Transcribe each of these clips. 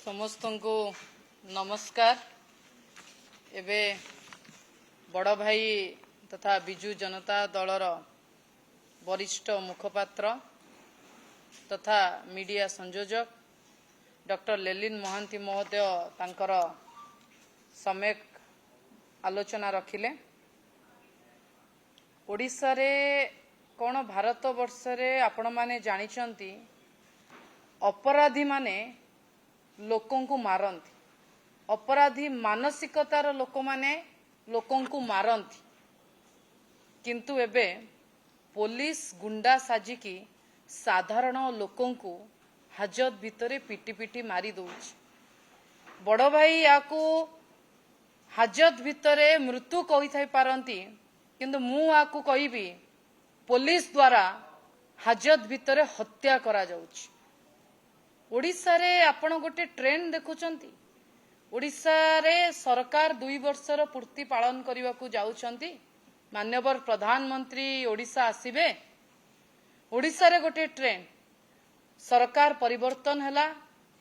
समस्त को नमस्कार। एबे बड़ भाई तथा बिजु जनता दलर वरिष्ठ मुखपात्र तथा मीडिया संयोजक डॉक्टर लेलिन महांती महोदय तांकर सम्यक आलोचना रखिले। ओडिशा रे कौन भारत वर्ष रे आपण माने जानिचंती अपराधी माने लोकों को मारंती, अपराधी मानसिकतार लोक माने लोकों को मारंती, किंतु एबे पुलिस गुंडा साजिकी साधारण लोकों को हाजत भितरे पिटी पिटी मारी दउछ। बड़ भाई याकू हाजत भितरे मृत्यु कही थाई पारंती, किंतु मु आकू कहिबी पुलिस द्वारा हाजत भितरे हत्या करा जाउछ। ओडिशा रे आपण गोटे ट्रेंड देखुचंती। ओडिशा रे सरकार 2 वर्षर पूर्ति पालन करने को जाउचंती। माननीय प्रधानमंत्री ओडिशा आसीबे। ओडिशा रे गोटे ट्रेंड सरकार परिवर्तन हैला,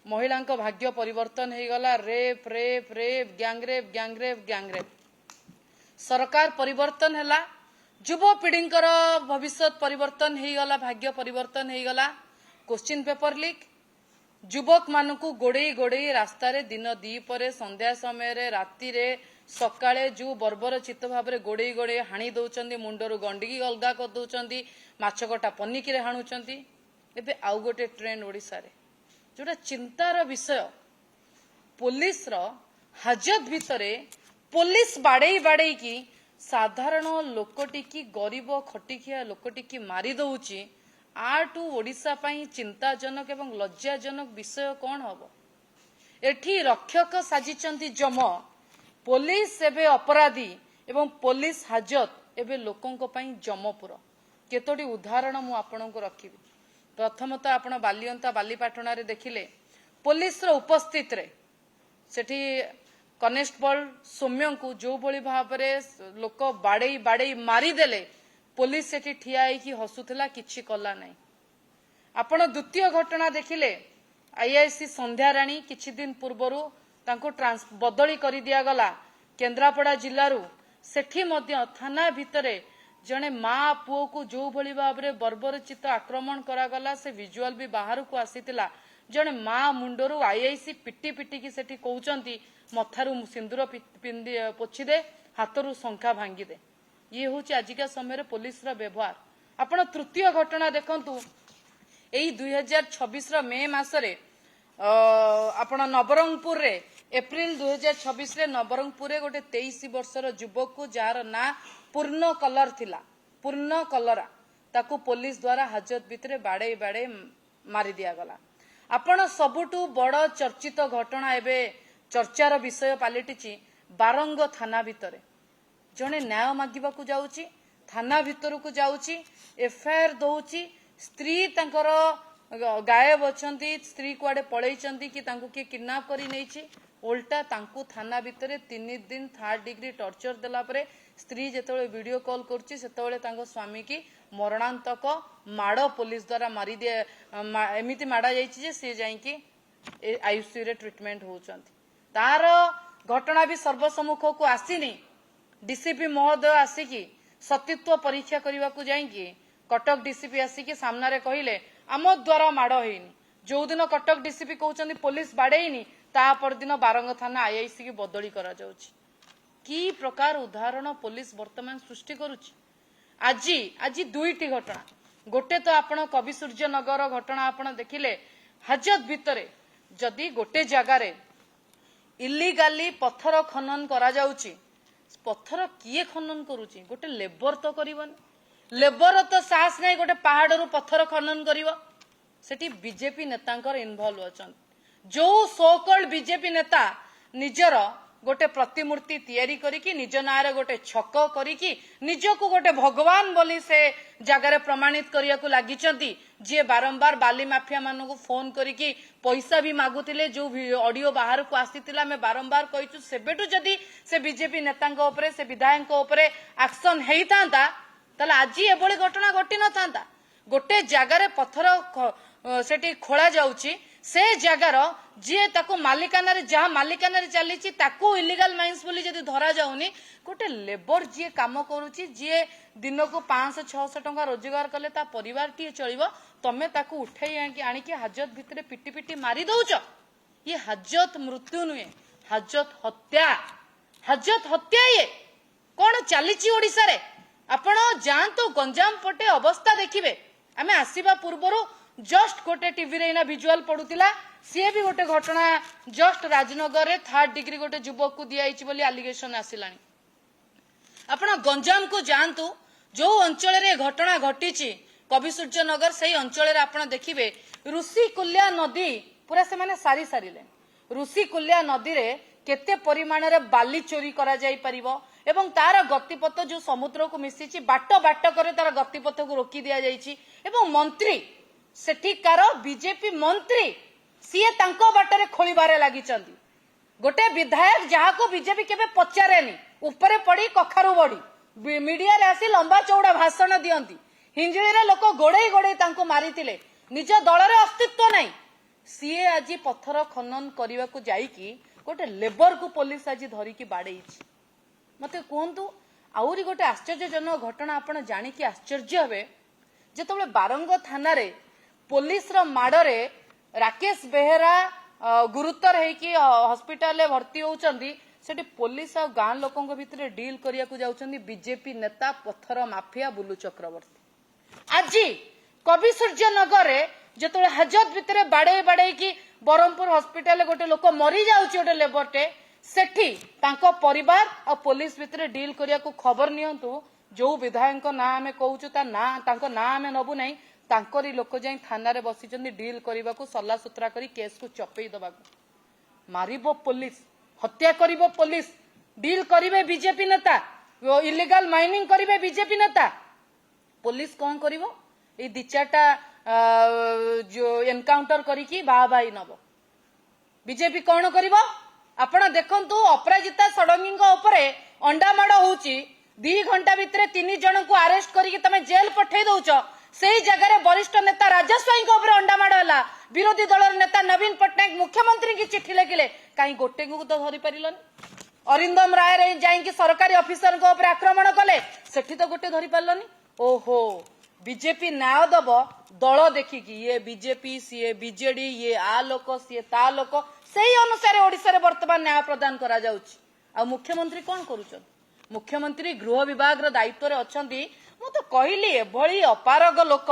महिला भाग्य परिवर्तन हो गला। Rape rape rape gangrape gangrape gangrape सरकार परिवर्तन हैला। युवा पीढ़ी भविष्य परिवर्तन हो गला, भाग्य परिवर्तन हो गला। क्वेश्चन पेपर लीक युवक मानकू गोड़े गोड़े रास्ता रे दिन दीपरे संध्या समय रे राति रे सकाळे जो बर्बरचित भाव में गोड़े गोड़े हाणी दौरान मुंडरू गंडिकी अलगा कर दौरान माछकटा पनिकी रे हाणुचंती। एबे आउ गोटे ट्रेंड ओडिशा रे जोटा चिंतार विषय, पुलिस रो हाजत भितरे पुलिस बाड़े बाड़े की साधारण लोकटी की गरीब खटिखिया लोकटी की मारी दउची। आठू ओडिशा पाई चिंताजनक एवं लज्जाजनक विषय कौन हम? एठी रक्षक साजिचंती जम, पुलिस एबे अपराधी एवं पुलिस हाजत एबे लोकों पाई जमपुर। केतोटी उदाहरण मु आपनको रखिबी। प्रथमतः आपण बालियंता बालीपाटना रे देखिले पुलिस रो उपस्थित रे सेठी कनेस्टेबल सौम्य को जो भली भाव रे लोक बाड़े बाड़े मारी देले, पुलिस सेठी ठिया होइकी हसुथला, किछि कला नै। आपण द्वितीय घटना देखिले आईआईसी संध्या राणी किछि दिन पूर्वरु तांको बदली करि दिया गला केन्द्रापड़ा जिल्लारू। सेठी मध्य थाना भितरे जने माँ पुओ को जो भली भाव रे बर्बरचित आक्रमण करा गला, से विजुअल भी बाहर को आसीतिला। जने माँ मुंडरू आईआईसी पिटी पिटी की सेठी कहउचंती मथारू सिंदूर पोछि दे, हाथरू शंखा भांगी दे। ये हूँ आजिका समय पुलिस व्यवहार। आपण तृतीय घटना देखंतु एई 2026 मे मासरे आपण नवरंगपुर रे एप्रिल 2026 रे नवरंगपुर रे गोटे 23 वर्षर युवक को जार ना पूर्ण कलर थिला, पूर्ण कलरा, ताकू पुलिस द्वारा हाजत भितरे बाड़े बाड़े मारी दिया गला। आपण सबुठू बड़ चर्चित घटना एबे चर्चार विषय पालिटिची बारंग थाना भितरे जने न्याय मागिबा को जाउची, थाना भितर को जाउची, एफआईआर दउची। स्त्री तांकर गायब अछंती, स्त्री कुआडे पळैचंती कि तांको के किडनैप करी नैची। उल्टा तांको थाना भितरे 3 दिन 3rd डिग्री टॉर्चर देला परे स्त्री जेतोळे वीडियो कॉल करची सेतोळे तांको स्वामी की मरणांतक माड़ पुलिस द्वारा मारी दे, एमिति माड़ा जाइची जे से जाई कि आईसीयू रे ट्रीटमेंट होउचंती। तार घटना भी सर्वसम्मुख को आसीनी। डीसीपी महोदय आसिकी सतीत्व परीक्षा करने को जाइए कटक डीसीपी आसिकी सामना रे कहिले आम द्वारा माड़ होइनी। जो दिन कटक डीसीपी कहउचंती पुलिस बाड़ेइनी, ता पर दिन बारंग थाना आईआईसी की बदली करा जाउची। की प्रकार उदाहरण पुलिस वर्तमान सृष्टि करूची। आज दुईटी घटना, गोटे तो आपण कवि सूर्य नगर घटना आपण देखिले। हाजत भितरे जदि गोटे जगार इलिगाली पत्थर खनन करा जाउची, पत्थर किए खनन करुची? गोटे लेबर तो करिवनी। लेबर तो साहस नहीं गोटे पहाड़ पत्थर खनन करिवो। सेठी बीजेपी नेतांकर इन्वॉल्व अछन। जो सो कॉल्ड बीजेपी नेता निजर गोटे प्रतिमूर्ति तैयारी करिकी निज नारे गोटे छक करिकी निजको गोटे भगवान बोली से जगार प्रमाणित करिया को लागिचंती। जे बारंबार बाली माफिया मानू फोन करिकी पैसा भी मागुतिले। जो ऑडियो बाहर को आसीतिला मैं बारंबार कहिचु सेबेटु जदी से बीजेपी नेतांको उपरे से विधायकको उपरे एक्शन हेइतांता ताले आज एभली घटना घटी न थांता। गोटे जगार पत्थर सेठी खोला जाउची, से जगार जी ताको मालिकाना जहाँ मालिकाना चली ताको इलीगल माइंस बोली जदि धरा जाऊनी गोटे लेबर जी काम करुच्ची जी दिन को 500-600 टंका रोजगार कले ता परिवार टी चलो तमें ताको उठाई आणिकी हाजत भितर पिटी पिटी मारी दौच ये हाजत मृत्यु नुहे हाजत हत्या ये कौन चली ओडिशा रे आपण जातु गंजाम पटे अवस्था देखिए आम आसवा पूर्वर जस्ट गोटे टीवी रे विजुआल पड़ूला सी भी गोटे घटना जस्ट राजनगर रे 3rd डिग्री गोटे युवक को दिखाई बोली आलिगेशन आसला आपण गंजाम को जातु जो अंचल रे घटना घटी कवि सूर्यनगर से अंचल आप देखिए ऋषिकुल्या नदी पूरा से माने सारी सारिले ऋषिकुल्या नदी रे केते परिमाण रे बाली चोरी करा जाई परिबो एवं तार गतिपथ जो समुद्र को मिसी बाट बाट करे तार गतिपथ को रोकी दिया जाइछि एवं मंत्री सेठिकार बीजेपी मंत्री सीए तांको बाटरे खोलिबारे लागिचंदी गोटे विधायक जहाँ को बीजेपी केबे पचारेनी ऊपरे पड़ी कखारु बड़ी मीडिया रे आसी लंबा चौड़ा भाषण दियंती हिंजिली रे लोक गोड़े गोड़े तांको मारितिले निज दल रे अस्तित्व नहीं सीए आज पत्थर खनन करने को जाइकी गोटे लेबर को पुलिस आज धरिकी बाड़े मते कहतु आउरी गोटे आश्चर्यजनक घटना आपण जानिकी आश्चर्य हे जेतबेले बारंग थाना रे पुलिस रो माडरे राकेश बेहेरा गुरुतर हेकी हॉस्पिटल रे भर्ती होउचंदी सेठी पुलिस आ गां लोकन भितर डील करिया को जाउचंदी बीजेपी नेता पत्थर माफिया बुलू चक्रवर्ती आज कवि सूर्यनगर रे जेतबेले हाजत भितर बाड़े बाड़े की बरहमपुर हॉस्पिटल गोटे लोक मरी जाउची गोटे लेबरटे सेठी तांको परिवार और पुलिस भितर डील करिया को खबर नियंतु जो विधायक ना आमे कहूचु ता ना तांको ना आमे नबु नहीं तांकरी लोक जाई थाना रे बसिचंदी डील करिबा को सल्ला सुतरा करी केस को चपेई दबा को मारिबो पुलिस हत्या करिबो पुलिस डील करिवे बीजेपी नेता इलीगल माइनिंग करिवे बीजेपी नेता पुलिस कौन करिवो ए दि चारटा जो एनकाउंटर करिकी बाई नब बीजेपी कौन करिवो आपण देखंतु अपराजिता षडंगी उपरे अंडा माड़ होउची 2 घंटा भितर 3 जन को अरेस्ट करिकी तमे जेल पठेई दउच सेही जगह वरिष्ठ नेता राजस्वाई उपरे अंडा माड़ होला विरोधी दल नेता नवीन पट्टनायक मुख्यमंत्री की चिट्ठी लिखिले कहीं गोटे को तो धरी पारिलनी अरिंदम राय रे जाइकी सरकारी ऑफिसर को उपरे आक्रमण कले सेठी तो गोटे धरी पारलनी ओहो बीजेपी न्याय दब दल देखिकी ये बीजेपी सी बीजेडी ये आ लोक सी ता लोक से अनुसार ओडिशा रे वर्तमान न्याय प्रदान करा जाउची आ मुख्यमंत्री कौन करूछन मुख्यमंत्री गृह विभाग रो दायित्व रे अछंती मु तो कहली एभली अपारग लोक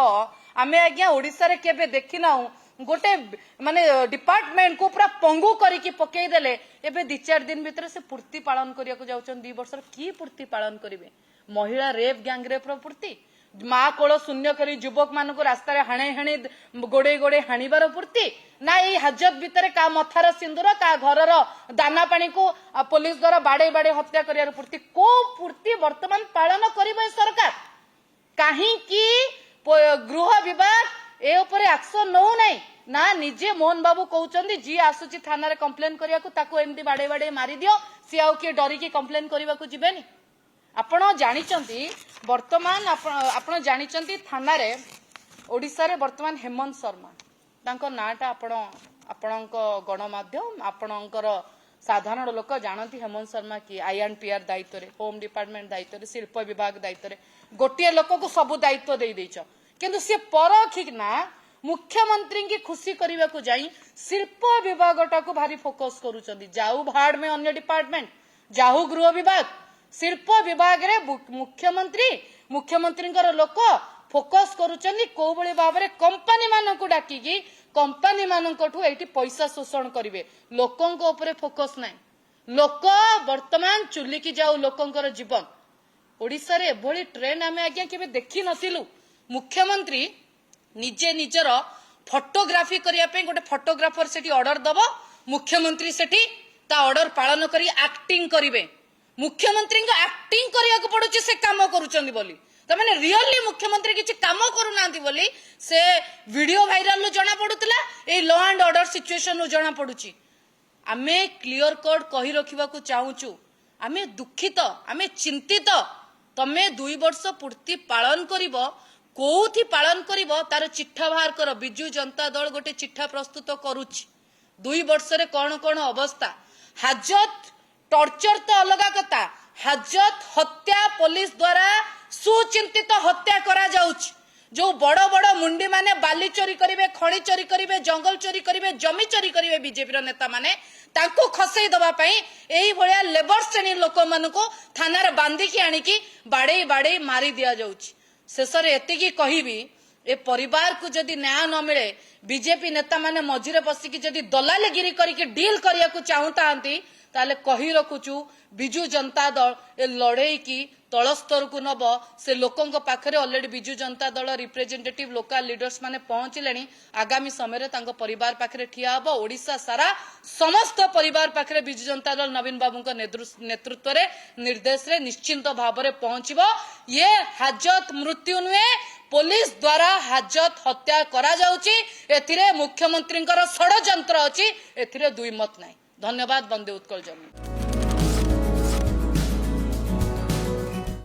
आमे आज्ञा ओडिशा रे केबे देखिनाउ गोटे माने डिपार्टमेंट को पूरा पंगु करिकी पकेई देले एबे 2-4 दिन भीतर से पूर्ति पालन करिया को जाउछन 2 वर्ष की पूर्ति पालन करिवे महिला रेप गैंगरेप रो पूर्ति माँ कोल शून्य करी युवक मान रास्तार हाणे हाणे गोड़े गोड़े हाणिबार पूर्ति ना ये हाजत भितर का मथार सिंदूर का घर दाना पानी को पुलिस द्वारा बाड़े बाड़े हत्या कर पूर्ति को पूर्ति वर्तमान पालन करिबे सरकार कहीं गृह विभाग ए उपरे एक्शन नौ नहीं ना निजे मोहन बाबू कहउचंदी जी आसुची थाना रे कंप्लेन करिया को ताको एमती बाड़े बाड़े मारी दियो सी आउ के डरी की कंप्लेन करबा को जिबेनी आपण जानिचंती वर्तमान आपण जानिचंती थाना रे ओडिसा रे वर्तमान हेमंत शर्मा तांको नाटा आपणको गणमाध्यम आपणकर साधारण लोक जानती हेमंत शर्मा की आईएनपीआर दायित्व रे होम डिपार्टमेंट दायित्व रे शिल्प विभाग दायित्व रे गोटे लोक को सब दायित्व दे देइछ किंतु से परखिना मुख्यमंत्री की खुशी करने को जाई शिल्प विभागटा को भारी फोकस करूचंदी जाऊ भाड़ में अन्य डिपार्टमेंट जाऊ गृह विभाग शिल्प विभाग रे मुख्यमंत्री लोक फोकस करूचंदी को बळे भाबरे कंपनी मान को डाकी कंपनी मान पैसा शोषण करिवे लोकन को ऊपर फोकस नाही लोक वर्तमान चुली की जाऊ लोकंकर जीवन ओडिसा रे एभली ट्रेंड आमे आज्ञा केबे देखि नथिलु मुख्यमंत्री निजे निजर फोटोग्राफी करिया पे गोटे फोटोग्राफर सेठी ऑर्डर दबो मुख्यमंत्री सेठी ता ऑर्डर पालन करी एक्टिंग करिवे मुख्यमंत्री को एक्टिंग करिया को पड़ुची से काम करूचंदी बोली त माने रियली मुख्यमंत्री किछि काम करू नांती बोली से वीडियो वायरल नु जणा पडुतला a law and order situation नु जणा पडुची आमे क्लियर कट कहि रखिबा को चाहूचु आमे दुखित आमे चिंतित तमे 2 वर्ष पूर्ति पालन करिवो कोउथि पालन करिवो तार चिट्ठा बाहर कर। बिजू जनता दल गोटे चिट्ठा प्रस्तुत करुछि 2 वर्ष रे कोन कोन अवस्था। हाजत टॉर्चर तो अलगा कथा, हाजत हत्या पुलिस द्वारा सुचिंतित हत्या करा जाउछि। जो बड़ बड़ मुंडी माने बाली चोरी करिवे, खणी चोरी करिवे, जंगल चोरी करिवे, जमी चोरी करिवे, बीजेपी नेता माने तांको खसई दबा पई एई भलिया लेबर श्रेणी लोक मानको थाना रे बांधी की आनी की बाड़े बाड़े मारी दिया जाउछि। शेषरे एतिकी कहिबी ए परिवार को जदि न्याय न मिले, बीजेपी नेता माने मझिरे बसिकी जदि दलालगिरी करिकी डील करिया को चाहूतांती ताले कही रखुचु बिजू जनता दल ए लड़ई की तल स्तर को नब। से लोकों पाखरे already Biju Janata Dal representative local leaders माने पहुंचले। आगामी समय तांको परिवार पाखरे ठिया हबो। ओडिशा सारा समस्त परिवार पाखरे बिजू जनता दल नवीन बाबू नेतृत्व रे निर्देश रे निश्चिंत भाव में पहुंचबो। ये हाजत मृत्यु नुहे, पुलिस द्वारा हाजत हत्या करा जाउची। एथिरे मुख्यमंत्री षड्यंत्र अछि, एथिरे दुई मत नाही। धन्यवाद। वंदे उत्कल जमी।